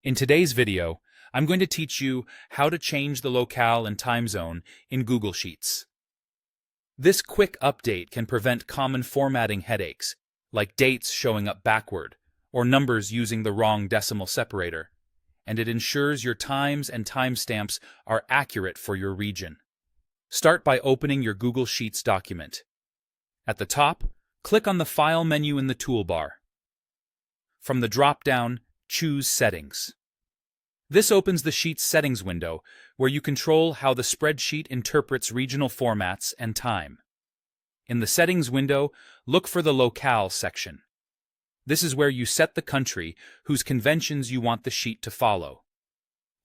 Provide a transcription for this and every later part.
In today's video, I'm going to teach you how to change the locale and time zone in Google Sheets. This quick update can prevent common formatting headaches, like dates showing up backward or numbers using the wrong decimal separator, and it ensures your times and timestamps are accurate for your region. Start by opening your Google Sheets document. At the top, click on the File menu in the toolbar. From the drop-down, choose Settings. This opens the Sheets Settings window, where you control how the spreadsheet interprets regional formats and time. In the Settings window, look for the Locale section. This is where you set the country whose conventions you want the sheet to follow.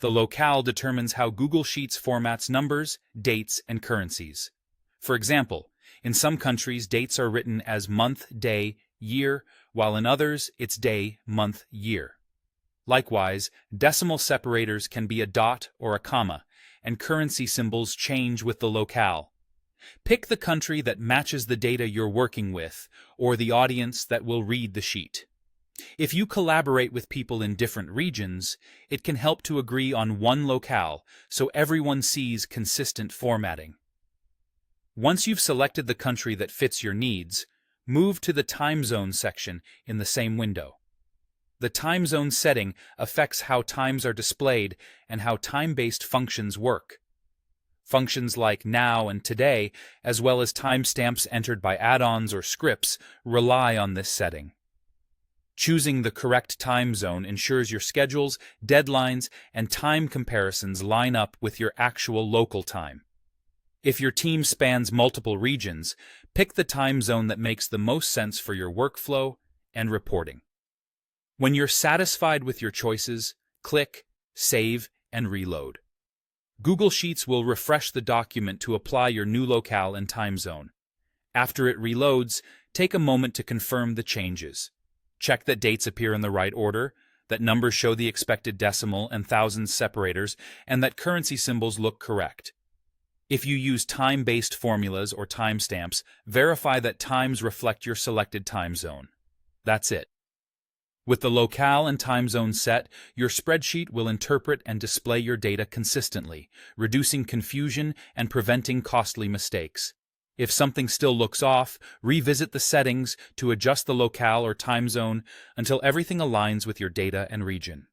The locale determines how Google Sheets formats numbers, dates, and currencies. For example, in some countries, dates are written as month, day, year, while in others, it's day, month, year. Likewise, decimal separators can be a dot or a comma, and currency symbols change with the locale. Pick the country that matches the data you're working with, or the audience that will read the sheet. If you collaborate with people in different regions, it can help to agree on one locale so everyone sees consistent formatting. Once you've selected the country that fits your needs, move to the Time Zone section in the same window. The time zone setting affects how times are displayed and how time-based functions work. Functions like now and today, as well as timestamps entered by add-ons or scripts, rely on this setting. Choosing the correct time zone ensures your schedules, deadlines, and time comparisons line up with your actual local time. If your team spans multiple regions, pick the time zone that makes the most sense for your workflow and reporting. When you're satisfied with your choices, click, save, and reload. Google Sheets will refresh the document to apply your new locale and time zone. After it reloads, take a moment to confirm the changes. Check that dates appear in the right order, that numbers show the expected decimal and thousands separators, and that currency symbols look correct. If you use time-based formulas or timestamps, verify that times reflect your selected time zone. That's it. With the locale and time zone set, your spreadsheet will interpret and display your data consistently, reducing confusion and preventing costly mistakes. If something still looks off, revisit the settings to adjust the locale or time zone until everything aligns with your data and region.